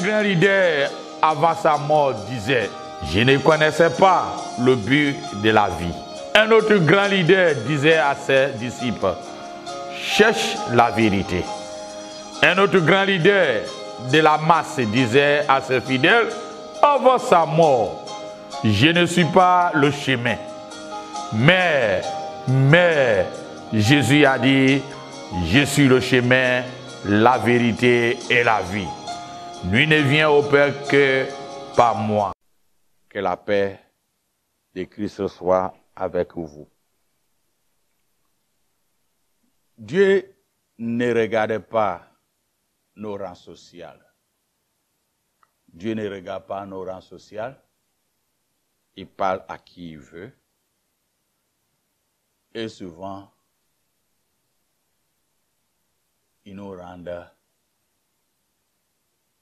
grand leader, avant sa mort, disait, je ne connaissais pas le but de la vie. Un autre grand leader disait à ses disciples, cherche la vérité. Un autre grand leader de la masse disait à ses fidèles, avant sa mort, je ne suis pas le chemin. Mais Jésus a dit, je suis le chemin, la vérité et la vie. Nul ne vient au Père que par moi. Que la paix de Christ soit avec vous. Dieu ne regarde pas nos rangs sociaux. Dieu ne regarde pas nos rangs sociaux. Il parle à qui il veut. Et souvent, il nous rend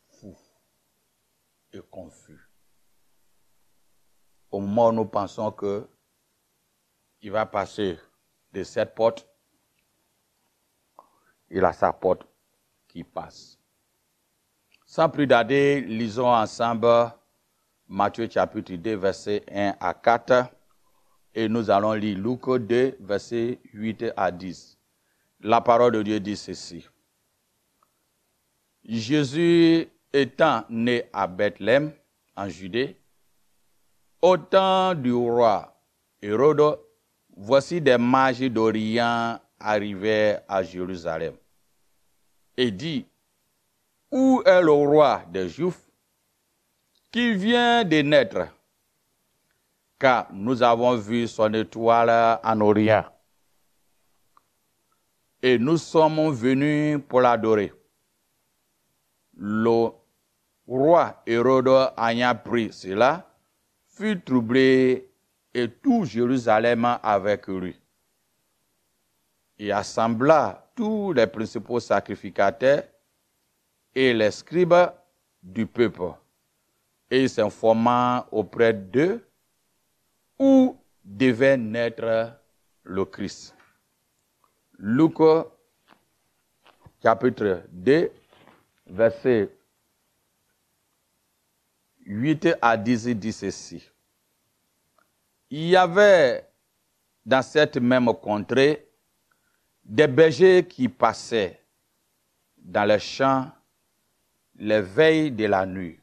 fous et confus. Au moment où nous pensons qu'il va passer de cette porte, il a sa porte qui passe. Sans plus tarder, lisons ensemble Matthieu chapitre 2, versets 1 à 4. Et nous allons lire Luc 2, versets 8 à 10. La parole de Dieu dit ceci. Jésus étant né à Bethléem, en Judée, au temps du roi Hérode, voici des mages d'Orient arrivèrent à Jérusalem. Et dit, où est le roi des Juifs qui vient de naître? Car nous avons vu son étoile en Orient. Et nous sommes venus pour l'adorer. Le roi Hérode ayant appris cela, fut troublé et tout Jérusalem avec lui. Il assembla tous les principaux sacrificateurs et les scribes du peuple, et s'informa auprès d'eux où devait naître le Christ. Luc chapitre 2, versets 8 à 10 dit ceci. Il y avait dans cette même contrée des bergers qui passaient dans les champs les veilles de la nuit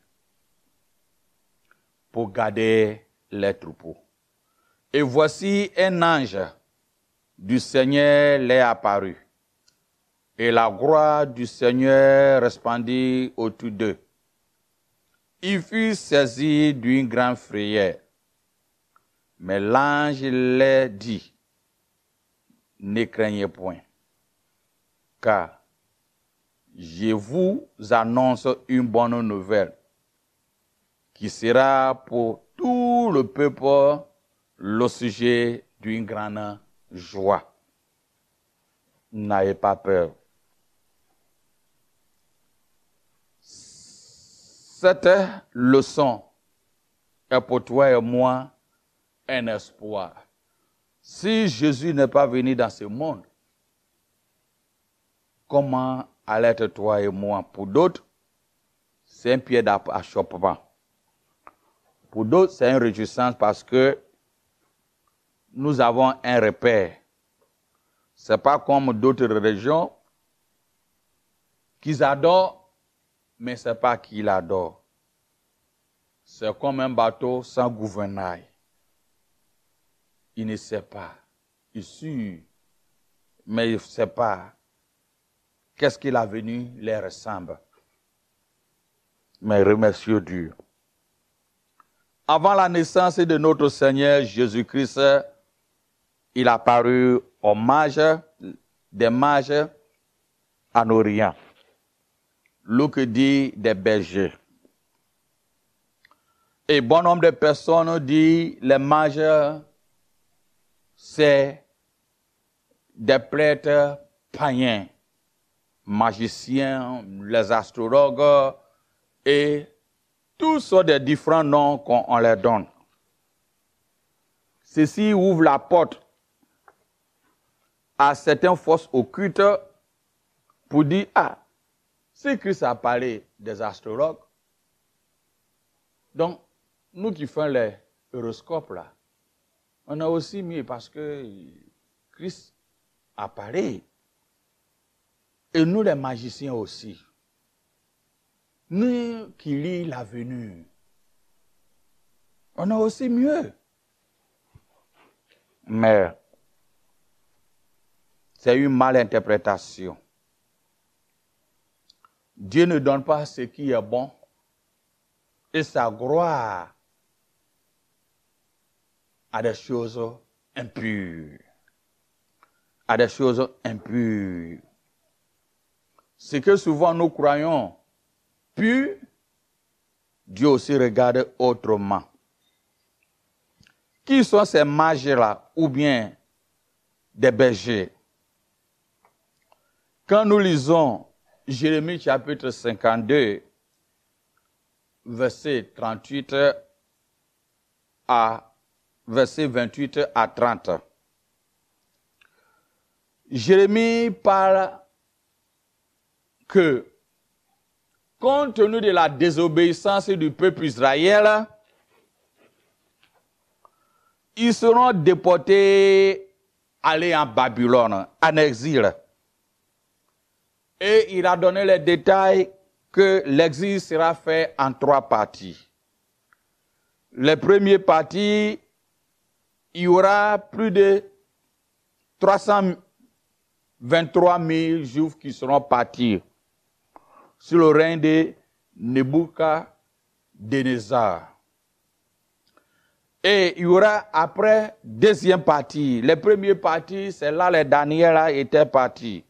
pour garder les troupeaux. Et voici un ange du Seigneur leur apparut, et la gloire du Seigneur resplendit autour d'eux. Il fut saisi d'une grande frayeur. Mais l'ange leur dit, ne craignez point, car je vous annonce une bonne nouvelle, qui sera pour tout le peuple le sujet d'une grande joie. N'ayez pas peur. Cette leçon est pour toi et moi un espoir. Si Jésus n'est pas venu dans ce monde, comment allait être toi et moi? Pour d'autres, c'est un pied d'achoppement. Pour d'autres, c'est une réjouissance parce que nous avons un repère. Ce n'est pas comme d'autres religions qu'ils adorent, mais ce n'est pas qu'ils l'adorent. C'est comme un bateau sans gouvernail. Il ne sait pas. Il suit, mais il ne sait pas qu'est-ce qu'il a venu les ressemble. Mais remercions Dieu. Avant la naissance de notre Seigneur Jésus-Christ, il a apparu aux mages, des mages en Orient. Luc dit des bergers. Et bon nombre de personnes disent les mages, c'est des prêtres païens, magiciens, les astrologues et tous sortes de différents noms qu'on leur donne. Ceci ouvre la porte à certaines forces occultes pour dire, ah, si Christ a parlé des astrologues, Donc, nous qui faisons les horoscopes là, on a aussi mis parce que Christ apparaît. Et nous les magiciens aussi. Nous qui lisons l'avenir, on a aussi mieux. Mais c'est une malinterprétation. Dieu ne donne pas ce qui est bon et sa gloire à des choses impures. À des choses impures. Ce que souvent nous croyons pur, Dieu aussi regarde autrement. Qui sont ces mages-là ou bien des bergers? Quand nous lisons Jérémie chapitre 52, verset 38 à verset 28 à 30, Jérémie parle que, compte tenu de la désobéissance du peuple Israël, ils seront déportés, aller en Babylone, en exil. Et il a donné les détails que l'exil sera fait en 3 parties. Les premières parties, il y aura plus de 323 000 Juifs qui seront partis sous le règne de Nebuchadnezzar. Et il y aura après deuxième partie. Les premières parties, c'est là les Daniel étaient partis.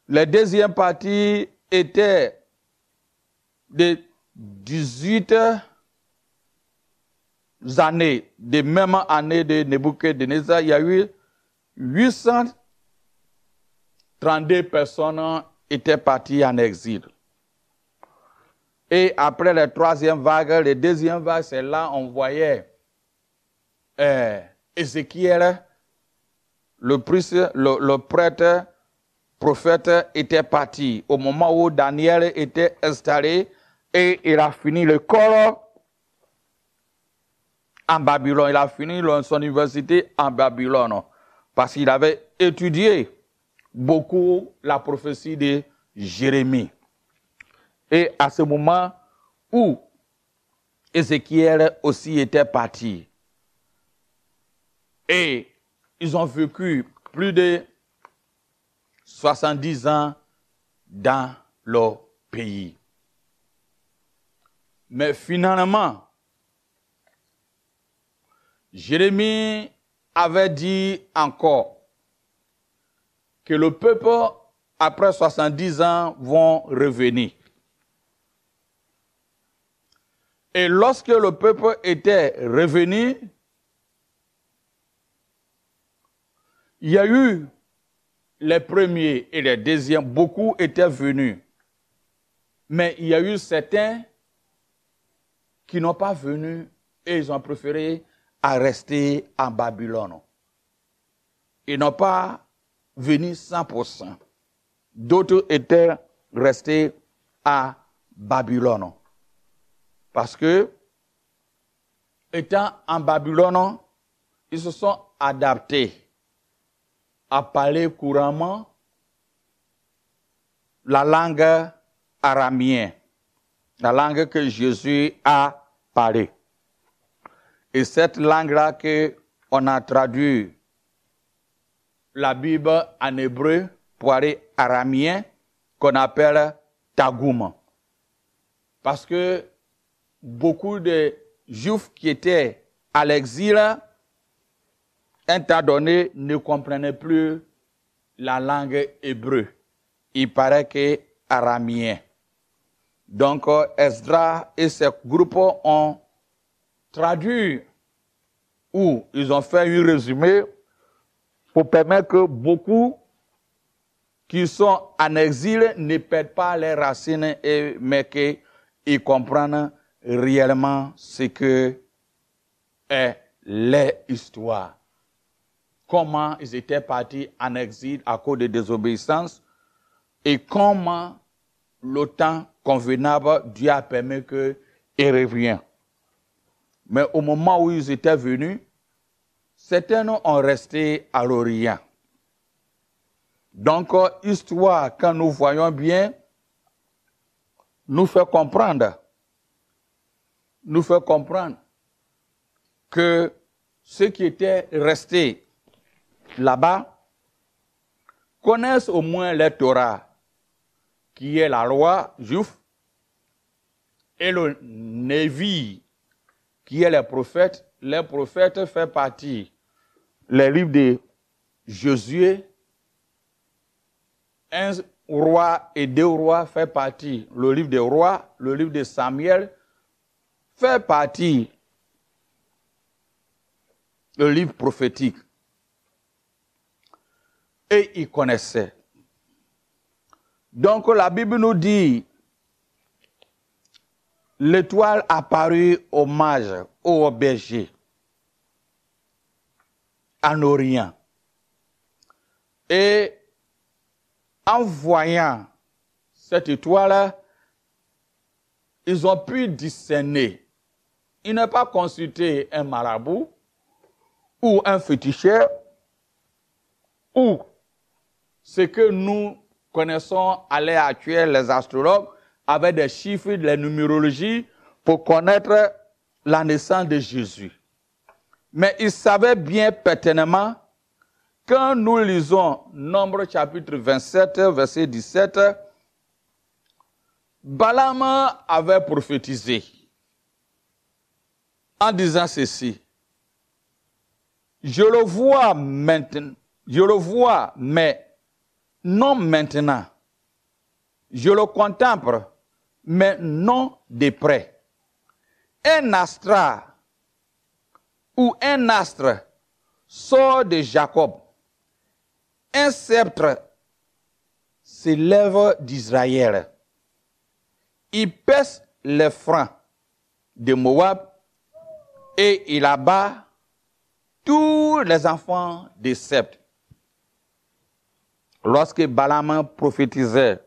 Les deuxième parties étaient de 18 années, de même année de Nebuchadnezzar. Il y a eu 832 personnes étaient parties en exil. Et après la troisième vague, la deuxième vague, c'est là on voyait Ézéchiel, le prêtre, prophète était parti au moment où Daniel était installé et il a fini l'école en Babylone. Il a fini son université en Babylone parce qu'il avait étudié beaucoup la prophétie de Jérémie. Et à ce moment où Ézéchiel aussi était parti, et ils ont vécu plus de 70 ans dans leur pays. Mais finalement, Jérémie avait dit encore que le peuple, après 70 ans, vont revenir. Et lorsque le peuple était revenu, il y a eu les premiers et les deuxièmes, beaucoup étaient venus. Mais il y a eu certains qui n'ont pas venu et ils ont préféré rester en Babylone. Ils n'ont pas venu 100%. D'autres étaient restés à Babylone. Parce que, étant en Babylone, ils se sont adaptés à parler couramment la langue araméenne, la langue que Jésus a parlé. Et cette langue-là qu'on a traduit la Bible en hébreu pour aller araméen, qu'on appelle Targum. Parce que beaucoup de Juifs qui étaient à l'exil, un temps donné, ne comprenaient plus la langue hébreu. Il paraît que araméen. Donc, Esdras et ses groupes ont traduit ou ils ont fait un résumé pour permettre que beaucoup qui sont en exil ne perdent pas les racines, mais qu'ils comprennent réellement ce que est l'histoire. Comment ils étaient partis en exil à cause de désobéissance et comment le temps convenable, Dieu a permis qu'ils reviennent. Mais au moment où ils étaient venus, certains ont resté à l'Orient. Donc, histoire, quand nous voyons bien, nous fait comprendre que ceux qui étaient restés là-bas connaissent au moins la Torah, qui est la loi juive, et le Nevi, qui est les prophètes. Les prophètes font partie les livres de Josué, un roi et deux rois fait partie. Le livre des rois, le livre de Samuel fait partie le livre prophétique. Et ils connaissaient. Donc la Bible nous dit, l'étoile apparut au mage, au berger, en Orient. Et en voyant cette étoile, ils ont pu discerner. Ils n'ont pas consulté un marabout ou un féticheur ou ce que nous connaissons à l'heure actuelle, les astrologues, avec des chiffres, de la numérologie, pour connaître la naissance de Jésus. Mais ils savaient bien pertinemment, quand nous lisons Nombre chapitre 27, verset 17, Balaam avait prophétisé en disant ceci. Je le vois maintenant, mais non maintenant. Je le contemple, mais non de près. Un astre ou un astre sort de Jacob. Un sceptre s'élève d'Israël. Il pèse les freins de Moab et il abat tous les enfants de Sept. Lorsque Balaam prophétisait,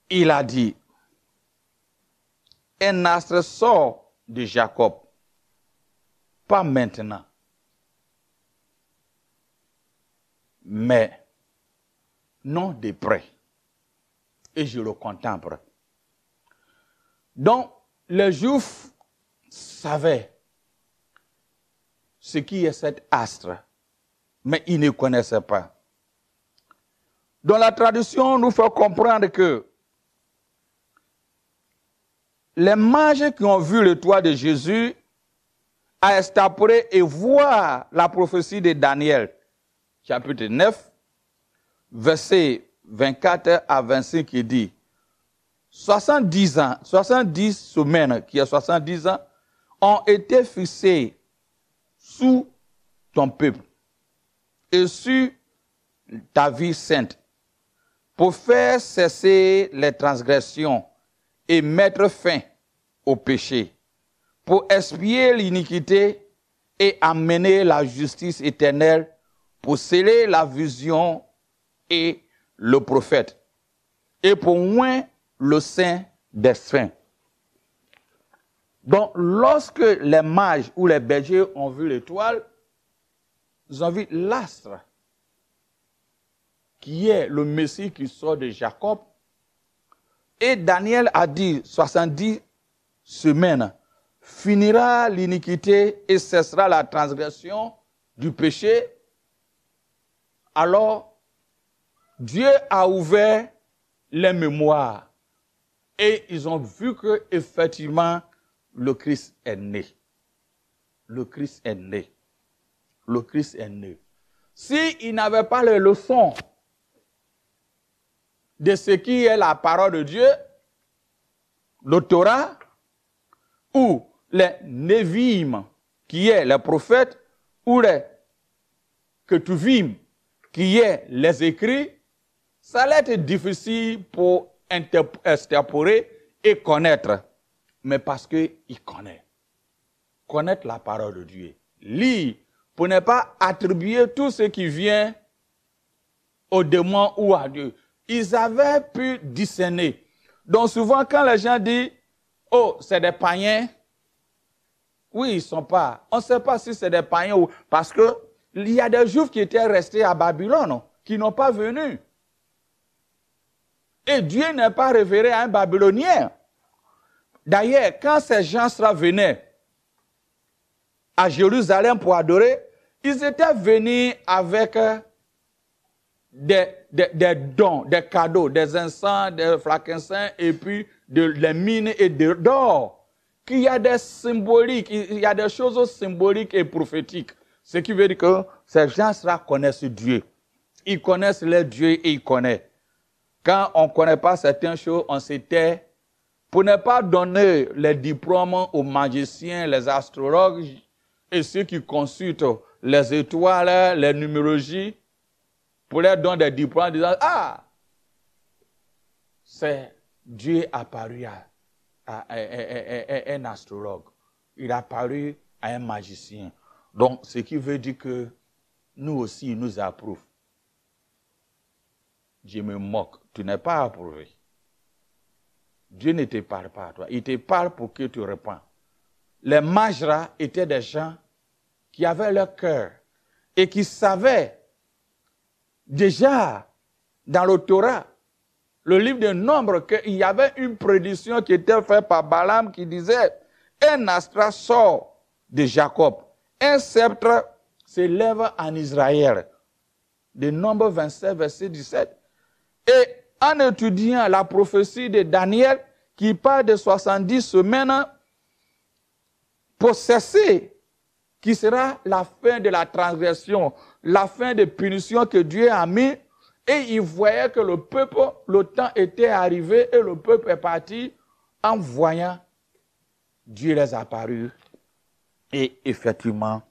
il a dit, un astre sort de Jacob, pas maintenant, mais non de près, et je le contemple. Donc, les Juifs savaient ce qui est cet astre, mais ils ne connaissaient pas. Dans la tradition, nous fait comprendre que les mages qui ont vu l'étoile de Jésus à extrapoler et voir la prophétie de Daniel, chapitre 9, verset 24 à 25, qui dit 70 ans, 70 semaines, qui est 70 ans, ont été fixés sous ton peuple et sur ta vie sainte pour faire cesser les transgressions et mettre fin au péché, pour expier l'iniquité et amener la justice éternelle, pour sceller la vision et le prophète, et pour oindre le saint des saints. Donc, lorsque les mages ou les bergers ont vu l'étoile, ils ont vu l'astre, qui est le Messie qui sort de Jacob. Et Daniel a dit, 70 semaines, finira l'iniquité et cessera la transgression du péché. Alors, Dieu a ouvert les mémoires et ils ont vu que effectivement le Christ est né. Le Christ est né. Le Christ est né. S'ils n'avaient pas les leçons de ce qui est la parole de Dieu, le Torah, ou les Nevim, qui est les prophètes, ou les Ketuvim, qui est les écrits, ça allait être difficile pour extrapoler et connaître. Mais parce qu'il connaît. Connaître la parole de Dieu. Lire, pour ne pas attribuer tout ce qui vient au démon ou à Dieu. Ils avaient pu discerner. Donc souvent, quand les gens disent, oh, c'est des païens, Oui, ils ne sont pas. On ne sait pas si c'est des païens ou... Parce qu'il y a des Juifs qui étaient restés à Babylone, qui n'ont pas venu. Et Dieu n'est pas révéré à un Babylonien. D'ailleurs, quand ces gens-là venaient à Jérusalem pour adorer, ils étaient venus avec des dons, des cadeaux, des encens, des frankincense et puis des mines et d'or. Qu'il y a des symboliques, il y a des choses symboliques et prophétiques. Ce qui veut dire que ces gens-là connaissent Dieu. Ils connaissent leur Dieu et ils connaissent. Quand on ne connaît pas certaines choses, on se tait pour ne pas donner les diplômes aux magiciens, les astrologues et ceux qui consultent les étoiles, les numérologies, pour leur donner des diplômes en disant « Ah, c'est Dieu apparu à un astrologue. Il est apparu à un magicien. » Donc, ce qui veut dire que nous aussi, il nous approuve. Je me moque. Tu n'es pas approuvé. Dieu ne te parle pas à toi. Il te parle pour que tu répands. Les mages étaient des gens qui avaient leur cœur et qui savaient déjà dans le Torah, le livre de Nombres, qu'il y avait une prédiction qui était faite par Balaam qui disait « Un astre sort de Jacob, un sceptre s'élève en Israël. » De Nombres 27, verset 17. Et en étudiant la prophétie de Daniel qui parle de 70 semaines possessées, qui sera la fin de la transgression, la fin de punition que Dieu a mis, et il voyait que le peuple, le temps était arrivé et le peuple est parti en voyant Dieu les apparut. Et effectivement,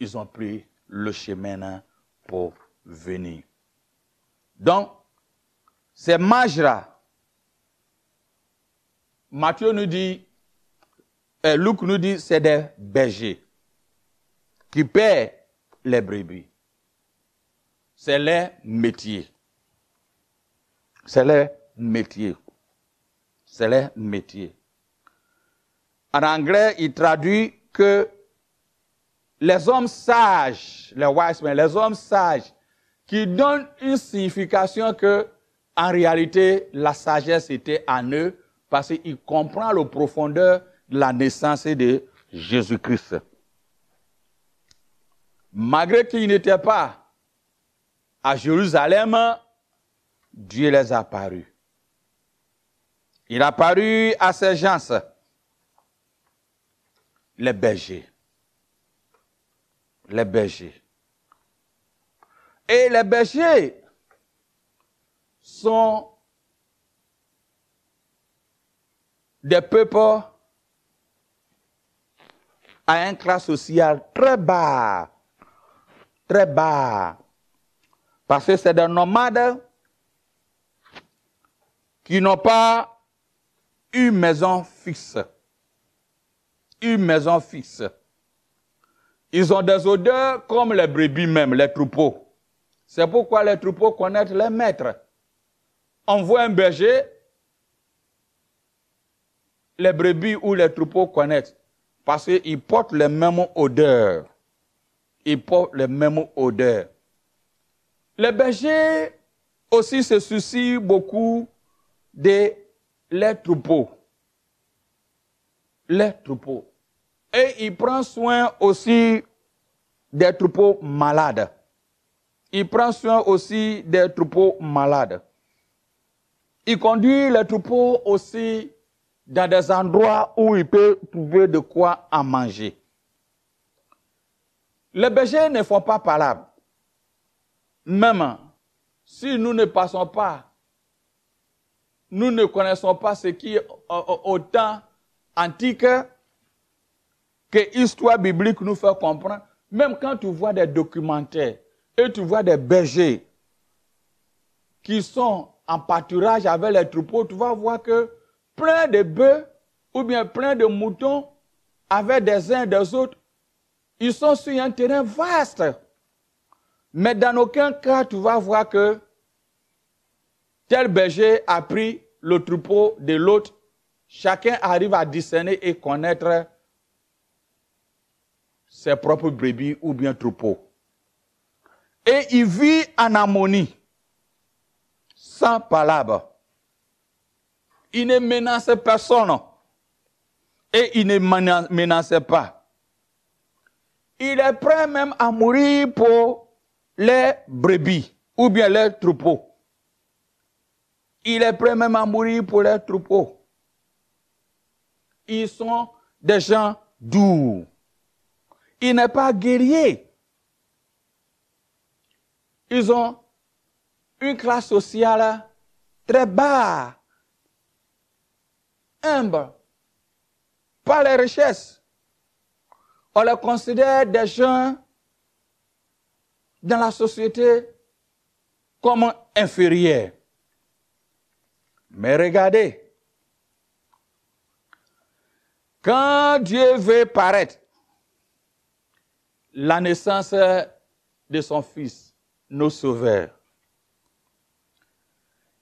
ils ont pris le chemin pour venir. Donc, ces mages-là, Matthieu nous dit, Luc nous dit, c'est des bergers qui paient les brebis. C'est leur métier. C'est leur métier. C'est leur métier. En anglais, il traduit que les hommes sages, les wise men, les hommes sages, qui donnent une signification que, en réalité, la sagesse était en eux, parce qu'ils comprennent la profondeur de la naissance de Jésus-Christ. Malgré qu'ils n'étaient pas à Jérusalem, Dieu les a apparus. Il a apparu à ces gens, les bergers. Les bergers. Et les bergers sont des peuples à un classe sociale très bas. Très bas. Parce que c'est des nomades qui n'ont pas une maison fixe. Une maison fixe. Ils ont des odeurs comme les brebis même, les troupeaux. C'est pourquoi les troupeaux connaissent les maîtres. On voit un berger, les brebis ou les troupeaux connaissent. Parce qu'ils portent les mêmes odeurs. Ils portent les mêmes odeurs. Les bergers aussi se soucient beaucoup de les troupeaux. Les troupeaux. Et il prend soin aussi des troupeaux malades. Il prend soin aussi des troupeaux malades. Il conduit les troupeaux aussi dans des endroits où il peut trouver de quoi en manger. Les bergers ne font pas palabre. Même si nous ne passons pas, nous ne connaissons pas ce qui est au temps antique que l'histoire biblique nous fait comprendre. Même quand tu vois des documentaires et tu vois des bergers qui sont en pâturage avec les troupeaux, tu vas voir que plein de bœufs ou bien plein de moutons avec des uns et des autres, ils sont sur un terrain vaste. Mais dans aucun cas, tu vas voir que tel berger a pris le troupeau de l'autre. Chacun arrive à discerner et connaître ses propres brebis ou bien troupeaux. Et il vit en harmonie, sans palabre. Il ne menace personne et il ne menace pas. Il est prêt même à mourir pour les brebis ou bien les troupeaux. Il est prêt même à mourir pour les troupeaux. Ils sont des gens doux. Il n'est pas guerrier. Ils ont une classe sociale très basse, humble, pas les richesses. On les considère des gens dans la société comme inférieurs. Mais regardez, quand Dieu veut paraître, la naissance de son Fils, nos sauveurs,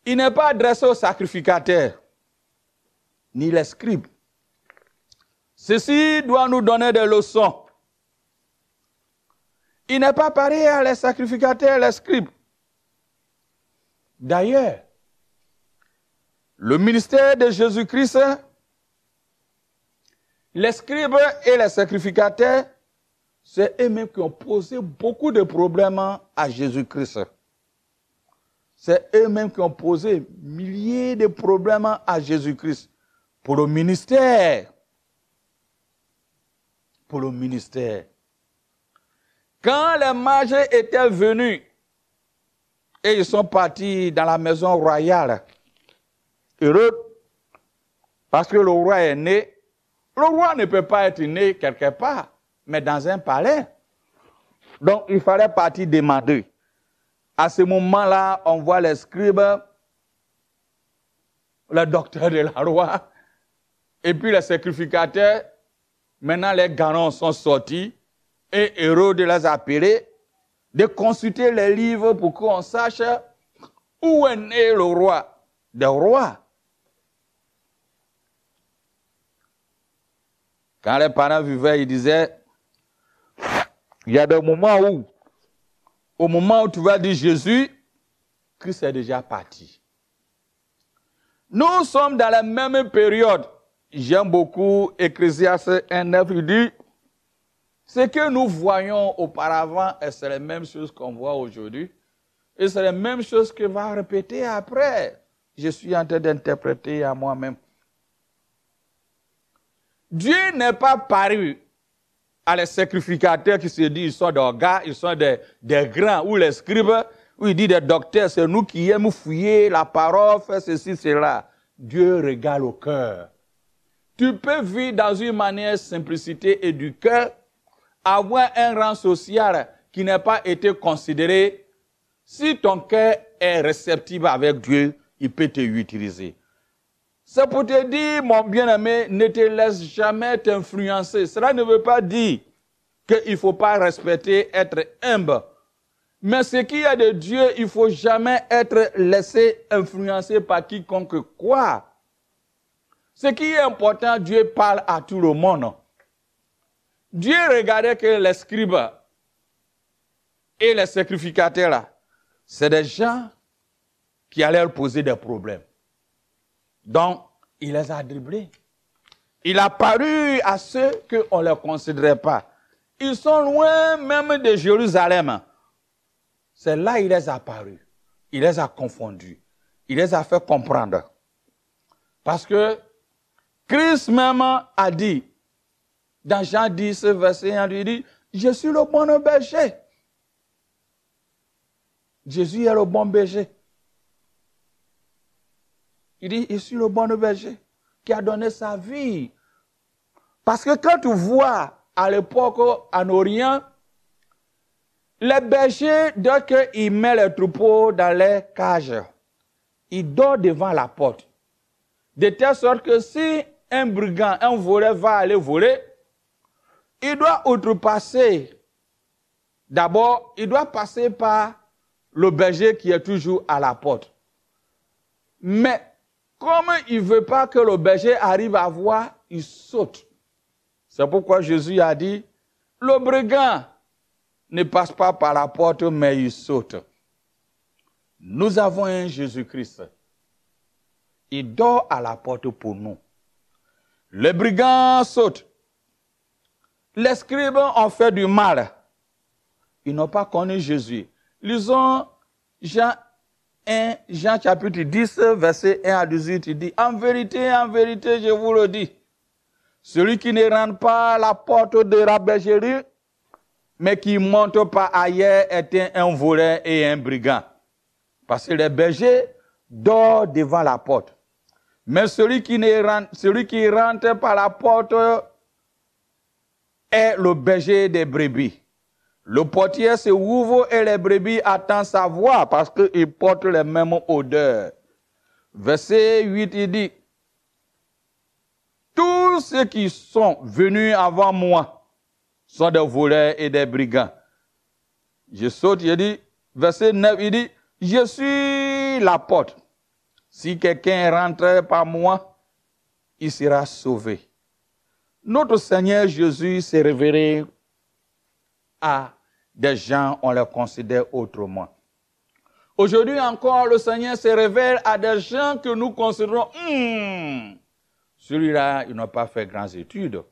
il n'est pas adressé aux sacrificateurs, ni les scribes. Ceci doit nous donner des leçons. Il n'est pas pareil à les sacrificateurs et les scribes. D'ailleurs, le ministère de Jésus-Christ, les scribes et les sacrificateurs, c'est eux-mêmes qui ont posé beaucoup de problèmes à Jésus-Christ. C'est eux-mêmes qui ont posé milliers de problèmes à Jésus-Christ pour le ministère. Pour le ministère. Quand les mages étaient venus et ils sont partis dans la maison royale, heureux, parce que le roi est né. Le roi ne peut pas être né quelque part, mais dans un palais. Donc, il fallait partir demander. À ce moment-là, on voit les scribes, le docteur de la loi, et puis les sacrificateurs. Maintenant, les garants sont sortis, et Hérode les a appelés de consulter les livres pour qu'on sache où est né le roi des rois. Quand les parents vivaient, ils disaient, il y a des moments où, au moment où tu vas dire Jésus, Christ est déjà parti. Nous sommes dans la même période. J'aime beaucoup Ecclésiaste 1:9, il dit, ce que nous voyons auparavant, c'est la même chose qu'on voit aujourd'hui, et c'est la même chose que va répéter après. Je suis en train d'interpréter à moi-même. Dieu n'est pas paru à les sacrificateurs qui se disent ils sont des gars, ils sont des grands, ou les scribes, où il dit des docteurs, c'est nous qui aimons fouiller la parole, faire ceci, cela. Dieu regarde au cœur. Tu peux vivre dans une manière de simplicité et du cœur, avoir un rang social qui n'a pas été considéré. Si ton cœur est réceptif avec Dieu, il peut te utiliser. C'est pour te dire, mon bien-aimé, ne te laisse jamais t'influencer. Cela ne veut pas dire qu'il ne faut pas respecter, être humble. Mais ce qu'il y a de Dieu, il ne faut jamais être laissé influencer par quiconque quoi. Ce qui est important, Dieu parle à tout le monde. Dieu regardait que les scribes et les sacrificateurs, là, c'est des gens qui allaient leur poser des problèmes. Donc, il les a dribblés. Il a paru à ceux qu'on ne les considérait pas. Ils sont loin même de Jérusalem. C'est là qu'il les a apparus. Il les a confondus. Il les a fait comprendre. Parce que Christ même a dit, dans Jean 10, verset 1, il dit, je suis le bon berger. Jésus est le bon berger. Il dit, je suis le bon berger qui a donné sa vie. Parce que quand tu vois à l'époque en Orient, les bergers, dès qu'ils mettent les troupeaux dans les cages, ils dorment devant la porte. De telle sorte que si un brigand, un voleur va aller voler, il doit outrepasser. D'abord, il doit passer par le berger qui est toujours à la porte. Mais comme il ne veut pas que le berger arrive à voir, il saute. C'est pourquoi Jésus a dit, Le brigand ne passe pas par la porte, mais il saute. Nous avons un Jésus-Christ. Il dort à la porte pour nous. Les brigands sautent. Les scribes ont fait du mal. Ils n'ont pas connu Jésus. Lisons Jean 1, Jean chapitre 10, verset 1 à 18. Il dit, en vérité, je vous le dis, celui qui ne rentre pas à la porte de la bergerie, mais qui monte par ailleurs est un voleur et un brigand. Parce que les bergers dorment devant la porte. Mais celui qui rentre par la porte est le berger des brebis. Le portier se ouvre et les brebis attendent sa voix parce qu'ils portent les mêmes odeurs. Verset 8, il dit, tous ceux qui sont venus avant moi sont des voleurs et des brigands. Je saute, il dit, verset 9, il dit, je suis la porte. Si quelqu'un rentre par moi, il sera sauvé. Notre Seigneur Jésus s'est révélé à des gens, on les considère autrement. Aujourd'hui encore, le Seigneur se révèle à des gens que nous considérons, celui-là, il n'a pas fait grandes études.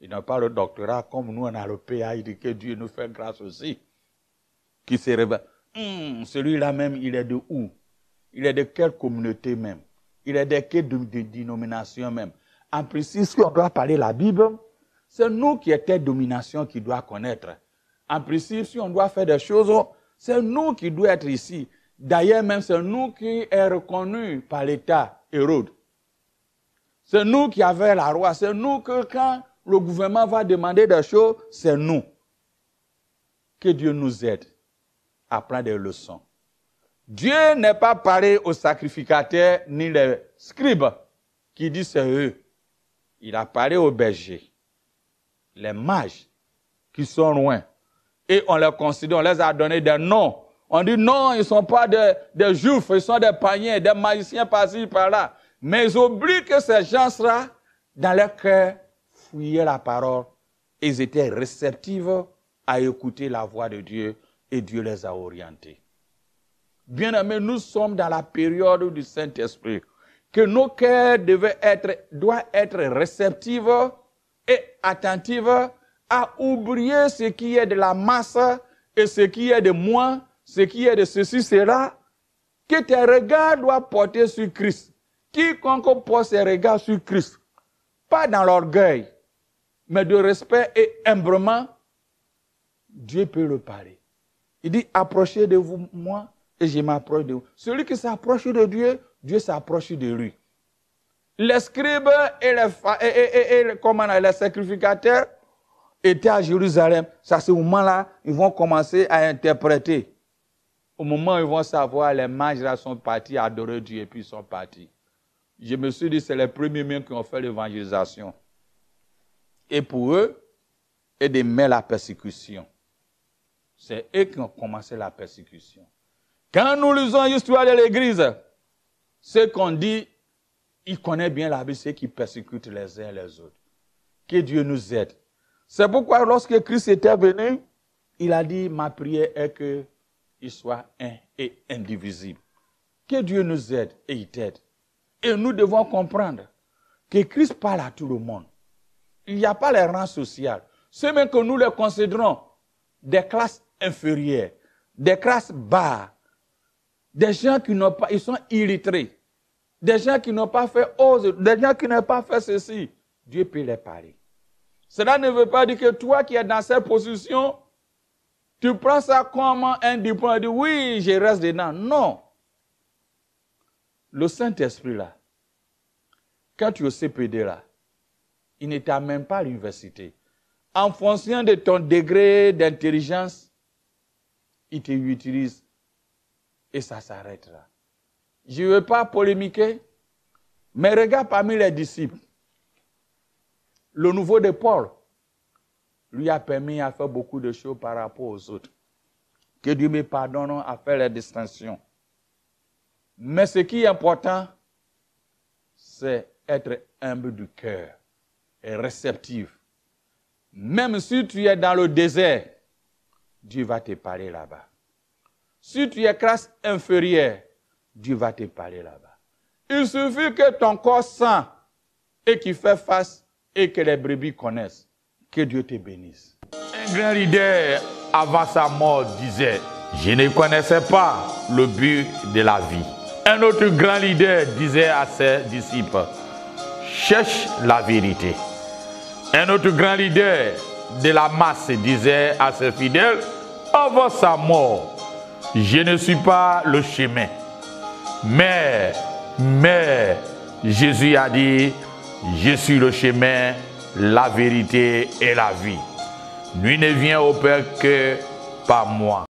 Il n'a pas le doctorat comme nous, on a le PA, il dit que Dieu nous fait grâce aussi. Qui se révèle. Celui-là même, il est de où? Il est de quelle communauté même? Il est de quelle dénomination même? En principe, si on doit parler la Bible, c'est nous qui étions domination qui doit connaître. En principe, si on doit faire des choses, c'est nous qui doit être ici. D'ailleurs, même c'est nous qui est reconnu par l'État Hérode. C'est nous qui avons la roi. C'est nous que quand le gouvernement va demander des choses, c'est nous. Que Dieu nous aide à prendre des leçons. Dieu n'est pas parlé aux sacrificateurs ni les scribes qui disent c'est eux. Il a parlé aux bergers, les mages qui sont loin. Et on les considère, on les a donné des noms. On dit non, ils ne sont pas des juifs, ils sont des païens, des magiciens par-ci, par-là. Mais ils oublient que ces gens-là, dans leur cœur, fouillaient la parole. Ils étaient réceptifs à écouter la voix de Dieu et Dieu les a orientés. Bien-aimés, nous sommes dans la période du Saint-Esprit, que nos cœurs doivent être réceptifs et attentifs à oublier ce qui est de la masse et ce qui est de moi, ce qui est de ceci, cela, que tes regards doivent porter sur Christ. Quiconque porte ses regards sur Christ, pas dans l'orgueil, mais de respect et humblement, Dieu peut le parler. Il dit, approchez de vous, moi, et je m'approche de vous. Celui qui s'approche de Dieu, Dieu s'approche de lui. Les scribes et les sacrificateurs étaient à Jérusalem. Ça, c'est au moment-là, ils vont commencer à interpréter. Au moment où ils vont savoir, les mages là sont partis adorer Dieu et puis ils sont partis. Je me suis dit, c'est les premiers mêmes qui ont fait l'évangélisation. Et pour eux, et de mettre la persécution. C'est eux qui ont commencé la persécution. Quand nous lisons l'histoire de l'Église, ce qu'on dit, ils connaissent bien la Bible, c'est qu'ils persécutent les uns les autres. Que Dieu nous aide. C'est pourquoi lorsque Christ était venu, il a dit, ma prière est qu'il soit un et indivisible. Que Dieu nous aide et il t'aide. Et nous devons comprendre que Christ parle à tout le monde. Il n'y a pas les rangs sociaux. C'est même que nous les considérons des classes inférieures, des classes bas, des gens qui n'ont pas, ils sont illettrés, des gens qui n'ont pas fait des gens qui n'ont pas fait ceci. Dieu peut les parler. Cela ne veut pas dire que toi qui es dans cette position, tu prends ça comme un diplôme et dis oui, je reste dedans. Non. Le Saint-Esprit là, quand tu es au CPD là, il ne t'amène pas à l'université. En fonction de ton degré d'intelligence, il t'utilise et ça s'arrête là. Je ne veux pas polémiquer, mais regarde parmi les disciples. Le nouveau de Paul lui a permis à faire beaucoup de choses par rapport aux autres. Que Dieu me pardonne à faire les distinctions. Mais ce qui est important, c'est être humble du cœur et réceptif Même si tu es dans le désert, Dieu va te parler là-bas. Si tu es classe inférieure, Dieu va te parler là-bas. Il suffit que ton corps sent et qu'il fait face et que les brebis connaissent. Que Dieu te bénisse. Un grand leader, avant sa mort, disait, je ne connaissais pas le but de la vie. Un autre grand leader disait à ses disciples, cherche la vérité. Un autre grand leader de la masse disait à ses fidèles, avant sa mort, je ne suis pas le chemin. Mais Jésus a dit, je suis le chemin, la vérité et la vie. Nul ne vient au Père que par moi.